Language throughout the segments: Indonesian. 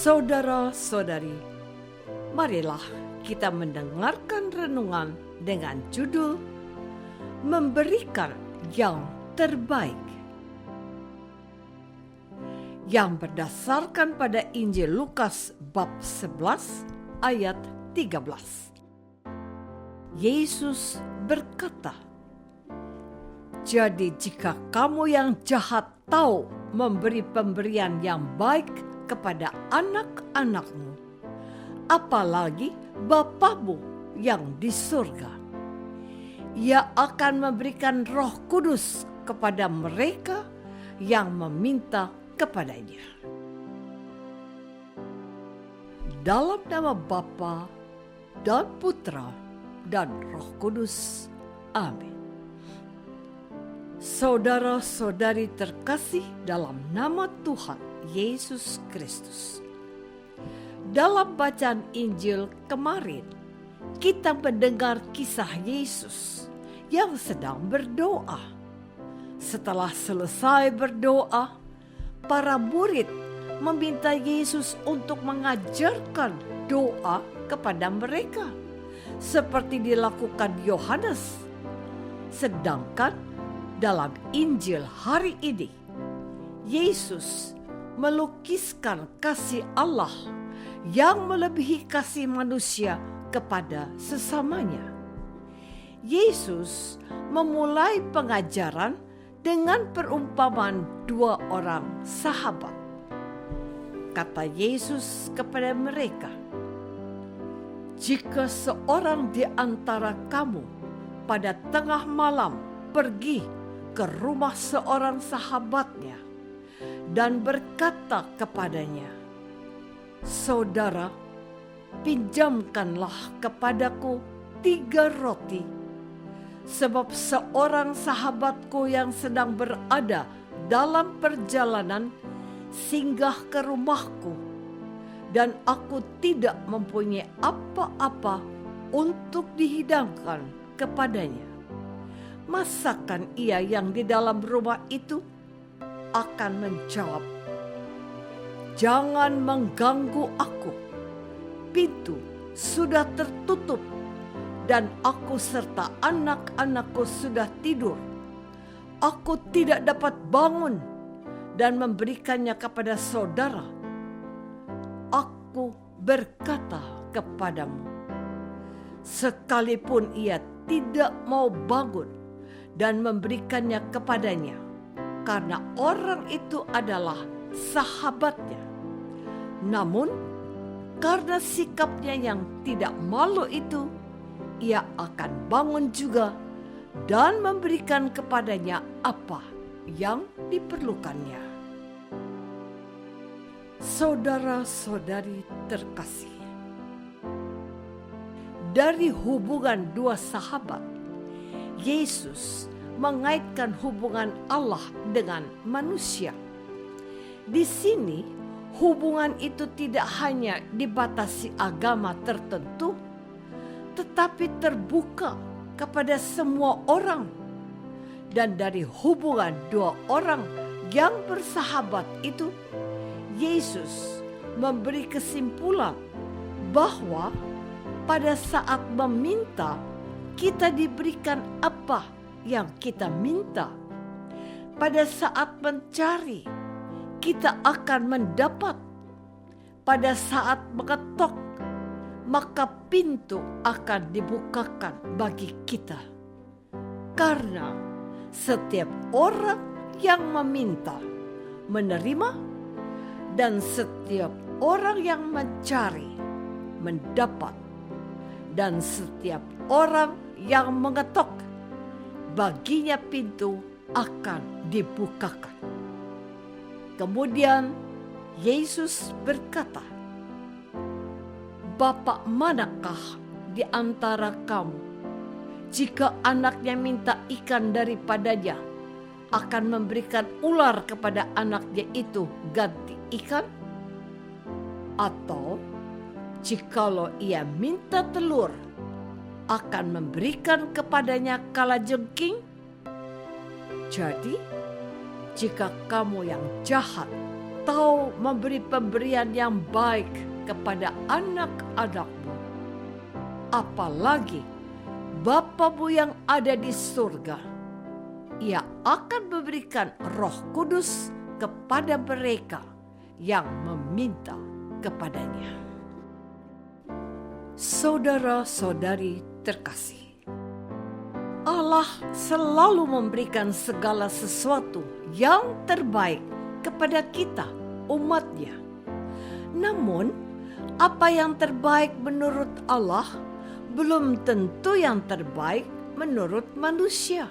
Saudara-saudari, marilah kita mendengarkan renungan dengan judul Memberikan yang Terbaik, yang berdasarkan pada Injil Lukas bab 11 ayat 13. Yesus berkata, "Jadi jika kamu yang jahat tahu memberi pemberian yang baik kepada anak-anakmu, apalagi Bapamu yang di surga. Ia akan memberikan Roh Kudus kepada mereka yang meminta kepadanya." Dalam nama Bapa dan Putra dan Roh Kudus. Amin. Saudara-saudari terkasih dalam nama Tuhan Yesus Kristus. Dalam bacaan Injil kemarin, kita mendengar kisah Yesus yang sedang berdoa. Setelah selesai berdoa, para murid meminta Yesus untuk mengajarkan doa kepada mereka, seperti dilakukan Yohanes. Sedangkan dalam Injil hari ini, Yesus melukiskan kasih Allah yang melebihi kasih manusia kepada sesamanya. Yesus memulai pengajaran dengan perumpamaan dua orang sahabat. Kata Yesus kepada mereka, "Jika seorang di antara kamu pada tengah malam pergi ke rumah seorang sahabatnya dan berkata kepadanya, 'Saudara, pinjamkanlah kepadaku 3 roti, sebab seorang sahabatku yang sedang berada dalam perjalanan singgah ke rumahku, dan aku tidak mempunyai apa-apa untuk dihidangkan kepadanya.' Masakan ia yang di dalam rumah itu akan menjawab, 'Jangan mengganggu aku. Pintu sudah tertutup dan aku serta anak-anakku sudah tidur. Aku tidak dapat bangun dan memberikannya kepada saudara.' Aku berkata kepadamu, sekalipun ia tidak mau bangun dan memberikannya kepadanya, karena orang itu adalah sahabatnya, namun karena sikapnya yang tidak malu itu, ia akan bangun juga dan memberikan kepadanya apa yang diperlukannya." Saudara-saudari terkasih, dari hubungan dua sahabat, Yesus mengaitkan hubungan Allah dengan manusia. Di sini, hubungan itu tidak hanya dibatasi agama tertentu, tetapi terbuka kepada semua orang. Dan dari hubungan dua orang yang bersahabat itu, Yesus memberi kesimpulan bahwa pada saat meminta, kita diberikan apa yang kita minta. Pada saat mencari, kita akan mendapat. Pada saat mengetok, maka pintu akan dibukakan bagi kita. Karena setiap orang yang meminta, menerima, dan setiap orang yang mencari, mendapat, dan setiap orang yang mengetok, baginya pintu akan dibukakan. Kemudian Yesus berkata, "Bapak manakah di antara kamu, jika anaknya minta ikan daripadanya, akan memberikan ular kepada anaknya itu ganti ikan? Atau jikalau ia minta telur, akan memberikan kepadanya kalajengking? Jadi, jika kamu yang jahat atau memberi pemberian yang baik kepada anak-anakmu, apalagi Bapamu yang ada di surga, Ia akan memberikan Roh Kudus kepada mereka yang meminta kepadanya. Saudara-saudari terkasih, Allah selalu memberikan segala sesuatu yang terbaik kepada kita, umat-Nya. Namun, apa yang terbaik menurut Allah belum tentu yang terbaik menurut manusia.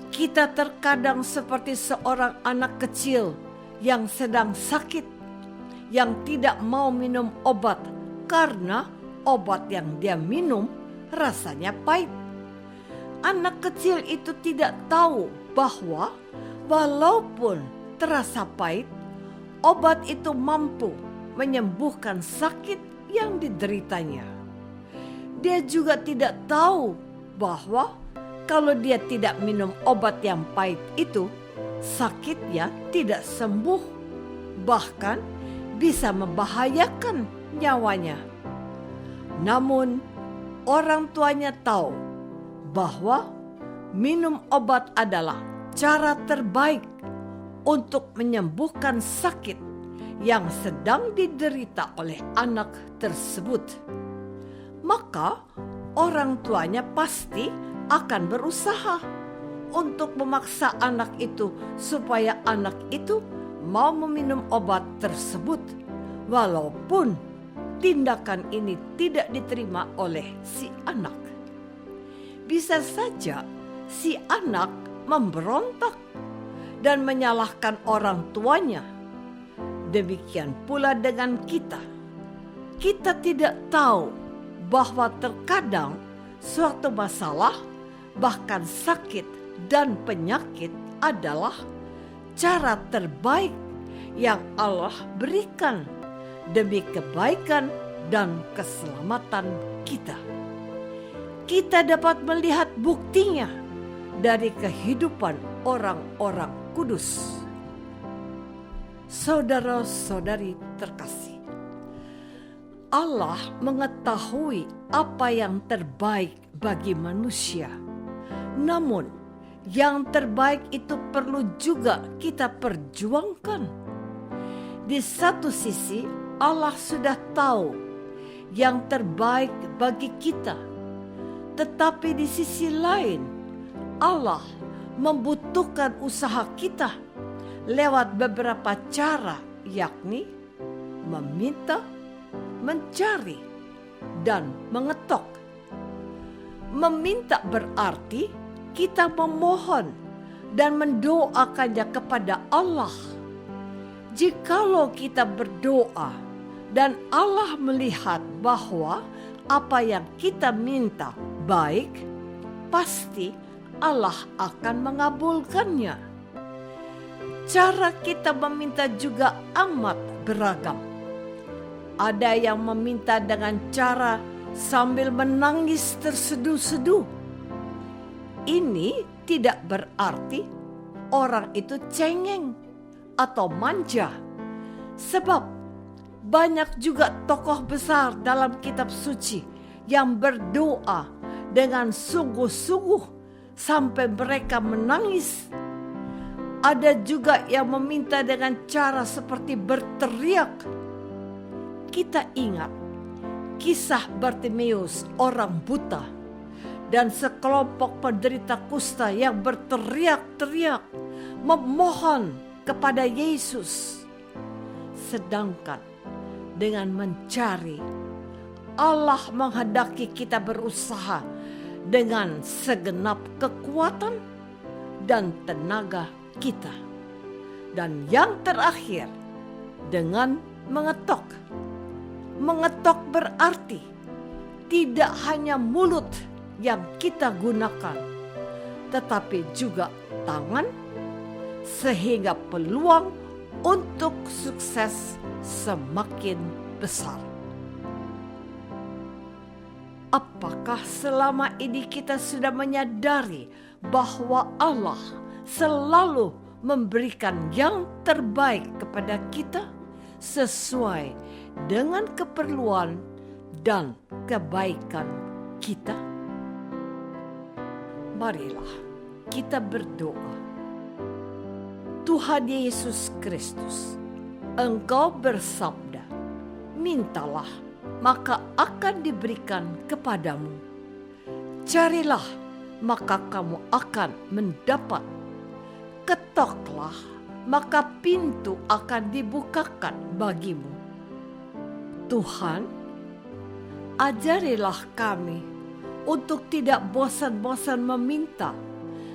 Kita terkadang seperti seorang anak kecil yang sedang sakit, yang tidak mau minum obat karena obat yang dia minum rasanya pahit. Anak kecil itu tidak tahu bahwa walaupun terasa pahit, obat itu mampu menyembuhkan sakit yang dideritanya. Dia juga tidak tahu bahwa kalau dia tidak minum obat yang pahit itu, sakitnya tidak sembuh, bahkan bisa membahayakan nyawanya. Namun, orang tuanya tahu bahwa minum obat adalah cara terbaik untuk menyembuhkan sakit yang sedang diderita oleh anak tersebut. Maka orang tuanya pasti akan berusaha untuk memaksa anak itu supaya anak itu mau meminum obat tersebut, walaupun tindakan ini tidak diterima oleh si anak. Bisa saja si anak memberontak dan menyalahkan orang tuanya. Demikian pula dengan kita. Kita tidak tahu bahwa terkadang suatu masalah, bahkan sakit dan penyakit adalah cara terbaik yang Allah berikan demi kebaikan dan keselamatan kita. Kita dapat melihat buktinya dari kehidupan orang-orang kudus. Saudara-saudari terkasih, Allah mengetahui apa yang terbaik bagi manusia. Namun, yang terbaik itu perlu juga kita perjuangkan. Di satu sisi, Allah sudah tahu yang terbaik bagi kita. Tetapi di sisi lain, Allah membutuhkan usaha kita lewat beberapa cara, yakni meminta, mencari, dan mengetok. Meminta berarti kita memohon dan mendoakannya kepada Allah. Jikalau kita berdoa dan Allah melihat bahwa apa yang kita minta baik, pasti Allah akan mengabulkannya. Cara kita meminta juga amat beragam. Ada yang meminta dengan cara sambil menangis terseduh-seduh. Ini tidak berarti orang itu cengeng atau manja. Sebab banyak juga tokoh besar dalam kitab suci yang berdoa dengan sungguh-sungguh sampai mereka menangis. Ada juga yang meminta dengan cara seperti berteriak. Kita ingat kisah Bartimeus, orang buta, dan sekelompok penderita kusta yang berteriak-teriak memohon kepada Yesus. Sedangkan dengan mencari, Allah menghendaki kita berusaha dengan segenap kekuatan dan tenaga kita. Dan yang terakhir, dengan mengetok. Mengetok berarti tidak hanya mulut yang kita gunakan, tetapi juga tangan, sehingga peluang untuk sukses semakin besar. Apakah selama ini kita sudah menyadari bahwa Allah selalu memberikan yang terbaik kepada kita sesuai dengan keperluan dan kebaikan kita? Marilah kita berdoa. Tuhan Yesus Kristus, Engkau bersabda, mintalah maka akan diberikan kepadamu. Carilah maka kamu akan mendapat. Ketoklah maka pintu akan dibukakan bagimu. Tuhan, ajarilah kami untuk tidak bosan-bosan meminta,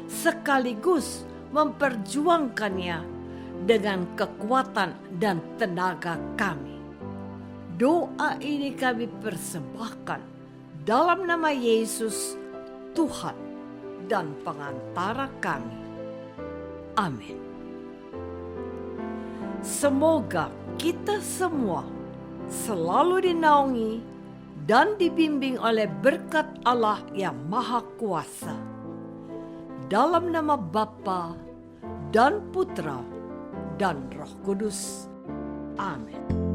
sekaligus memperjuangkannya dengan kekuatan dan tenaga kami. Doa ini kami persembahkan dalam nama Yesus, Tuhan dan pengantara kami. Amin. Semoga kita semua selalu dinaungi dan dibimbing oleh berkat Allah yang Maha Kuasa. Dalam nama Bapa dan Putra dan Roh Kudus. Amin.